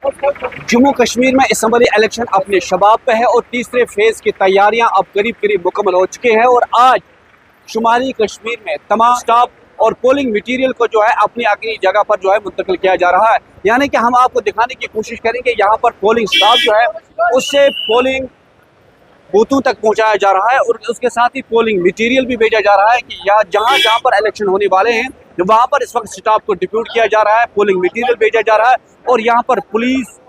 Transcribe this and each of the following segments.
जम्मू कश्मीर में assembly election अपने शबाब पे है और तीसरे फेज की तैयारियां अब करीब करीब मुकम्मल हो चुके हैं और आज शुमाली कश्मीर में तमाम स्टाफ और पोलिंग मटीरियल को जो है अपनी अपनी जगह पर जो है मुंतकिल किया जा रहा है। यानी कि हम आपको दिखाने की कोशिश करेंगे यहाँ पर पोलिंग स्टाफ जो है उससे पोलिंग बूथों तक पहुँचाया जा रहा है और उसके साथ ही पोलिंग मटीरियल भी भेजा जा रहा है कि जहाँ जहाँ पर इलेक्शन होने वाले हैं वहाँ पर इस वक्त स्टाफ को डिप्यूट किया जा रहा है, पोलिंग मटीरियल भेजा जा रहा है और यहाँ पर पुलिस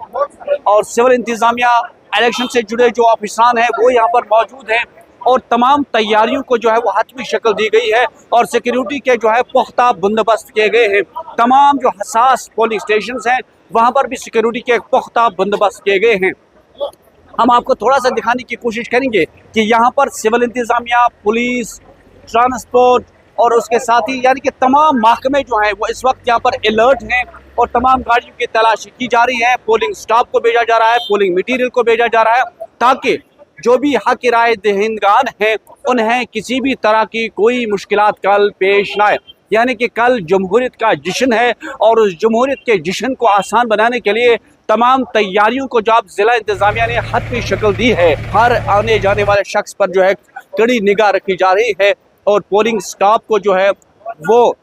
और सिविल इंतजामिया इलेक्शन से जुड़े जो अफसरान हैं वो यहाँ पर मौजूद हैं और तमाम तैयारियों को जो है वो हतमी शक्ल दी गई है और सिक्योरिटी के जो है पुख्ता बंदोबस्त किए गए हैं। तमाम जो हसास पोलिंग स्टेशन हैं वहाँ पर भी सिक्योरिटी के पुख्ता बंदोबस्त किए गए हैं। हम आपको थोड़ा सा दिखाने की कोशिश करेंगे कि यहाँ पर सिविल इंतजामिया, पुलिस, ट्रांसपोर्ट और उसके साथ ही यानी कि तमाम महकमे जो हैं वो इस वक्त यहाँ पर अलर्ट हैं और तमाम गाड़ियों की तलाशी की जा रही है। पोलिंग स्टाफ को भेजा जा रहा है, पोलिंग मटीरियल को भेजा जा रहा है ताकि जो भी हक राय दहिंदगान हैं उन्हें किसी भी तरह की कोई मुश्किलात कल पेश ना आए। यानी कि कल जमहूरियत का जश्न है और उस जमहूरियत के जश्न को आसान बनाने के लिए तमाम तैयारियों को जो अब जिला इंतजामिया ने हतमी शक्ल दी है। हर आने जाने वाले शख्स पर जो है कड़ी निगाह रखी जा रही है और पोलिंग स्टाफ को जो है वो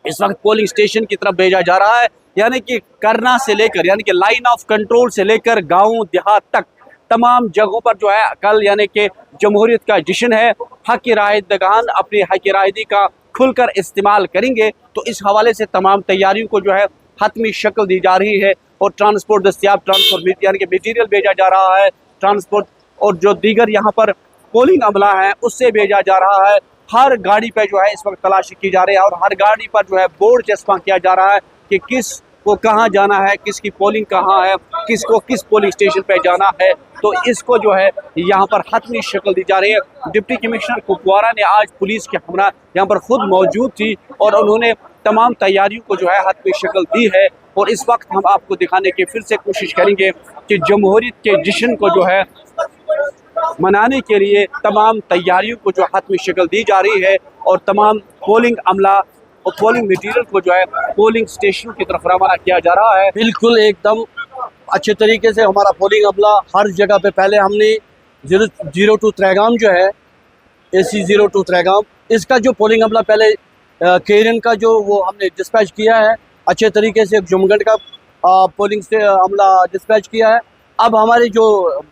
इस वक्त पोलिंग स्टेशन की तरफ भेजा जा रहा है। यानी कि करना से लेकर यानी कि लाइन ऑफ कंट्रोल से लेकर गांव देहात तक तमाम जगहों पर जो है कल यानी कि जमहूरियत का जश्न है। हक राय दगान अपनी हक रायदी का खुलकर इस्तेमाल करेंगे तो इस हवाले से तमाम तैयारियों को जो है हतमी शक्ल दी जा रही है और ट्रांसपोर्ट दस्तियाब, ट्रांसपोर्ट यानी कि मटीरियल भेजा जा रहा है, ट्रांसपोर्ट और जो दीगर यहाँ पर पोलिंग अमला है उससे भेजा जा रहा है। हर गाड़ी पे जो है इस वक्त तलाशी की जा रही है और हर गाड़ी पर जो है बोर्ड चस्पा किया जा रहा है कि किस को कहाँ जाना है, किसकी पोलिंग कहाँ है, किसको किस पोलिंग स्टेशन पे जाना है। तो इसको जो है यहाँ पर हतमी शक्ल दी जा रही है। डिप्टी कमिश्नर कुपवारा ने आज पुलिस के हमरा यहाँ पर खुद मौजूद थी और उन्होंने तमाम तैयारियों को जो है हतमी शक्ल दी है और इस वक्त हम आपको दिखाने की फिर से कोशिश करेंगे कि जमहूरियत के जश्न को जो है मनाने के लिए तमाम तैयारियों को जो हतमी शक्ल दी जा रही है और तमाम पोलिंग अमला और पोलिंग मटीरियल को जो है पोलिंग स्टेशन की तरफ रवाना किया जा रहा है। बिल्कुल एकदम अच्छे तरीके से हमारा पोलिंग अमला हर जगह पे पहले हमने 002 त्रेगाम जो है AC-02 त्रेगाम इसका जो पोलिंग अमला पहले केरन का जो वो हमने डिस्पैच किया है अच्छे तरीके से। जुमगढ़ का पोलिंग से अमला डिस्पैच किया है। अब हमारे जो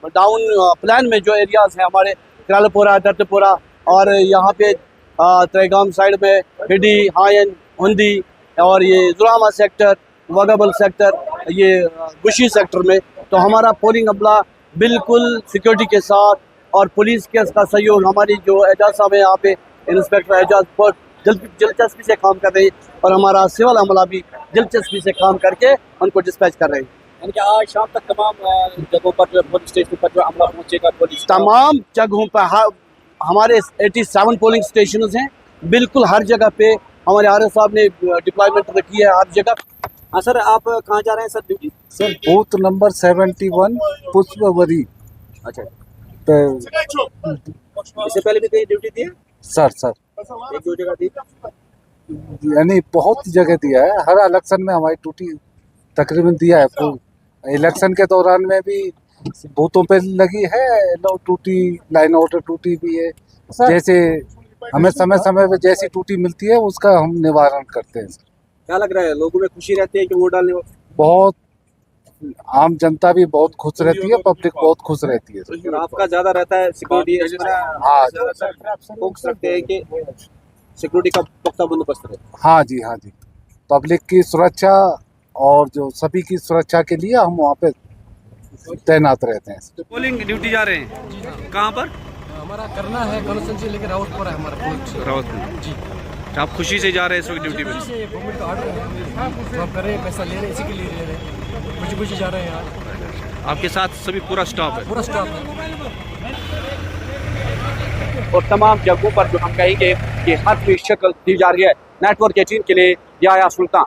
डाउन प्लान में जो एरियाज़ हैं हमारे करालपुरा, दर्दपुरा और यहाँ पे त्रेगाम साइड में हिडी, हायन, हुंदी और ये जुरामा सेक्टर, वगाबल सेक्टर, ये गुशी सेक्टर में तो हमारा पोलिंग अमला बिल्कुल सिक्योरिटी के साथ और पुलिस के का सहयोग हमारी जो एजाज साहब है यहाँ पे इंस्पेक्टर एजाज बहुत दिलचस्पी से काम कर रहे हैं और हमारा सिविल अमला भी दिलचस्पी से काम करके उनको डिस्पैच कर रहे हैं। यानी कि आज शाम तक तमाम जगहों पर जो पोलिंग स्टेशन पर जो अमला पहुँचेगा पुलिस तमाम जगहों पर हमारे 87 पोलिंग स्टेशन हैं। बिल्कुल हर जगह पे हमारे आर साहब ने डिप्लॉयमेंट रखी है हर जगह। हाँ सर, आप कहाँ जा रहे हैं sir duty? Sir booth number 71 पुष्पवरी। अच्छा, तो इससे पहले भी कहीं ड्यूटी दी है? सर एक दो जगह दी, यानी बहुत जगह दिया है। हर इलेक्शन में हमारी ड्यूटी तकरीबन दिया है। इलेक्शन के दौरान में भी बूथों पे लगी है टूटी, लाइन ऑर्डर टूटी भी है। जैसे हमें समय समय पे जैसी टूटी मिलती है उसका हम निवारण करते हैं। क्या लग रहा है, लोगों में खुशी रहती है कि वोट डालने में? बहुत, आम जनता भी बहुत खुश रहती है, पब्लिक बहुत खुश रहती है। और आपका ज्यादा रहता है सिक्योरिटी? हाँ, फोकस रखते हैं कि सिक्योरिटी का पुख्ता बंदोबस्त रहे। हाँ जी, पब्लिक की सुरक्षा और जो सभी की सुरक्षा के लिए हम वहाँ पे तैनात रहते हैं। तो पोलिंग ड्यूटी जा रहे हैं कहाँ पर? हमारा करना है कॉन्स्टिट्यूंसी लेकर रावतपुरा है हमारा रावतपुर जी। आप खुशी से जा रहे हैं इस वक्त ड्यूटी पे? गवर्नमेंट का ऑर्डर है तो आप कर रहे हैं, पैसा ले रहे हैं, इसी के लिए ले रहे हैं, खुशी जा रहे हैं यार। आपके साथ सभी पूरा स्टाफ है? पूरा स्टाफ है। और तमाम जगहों पर जो हम कहेंगे कि हर शक्ल दी जा रही है। नेटवर्क 18 के लिए याया सुल्तान।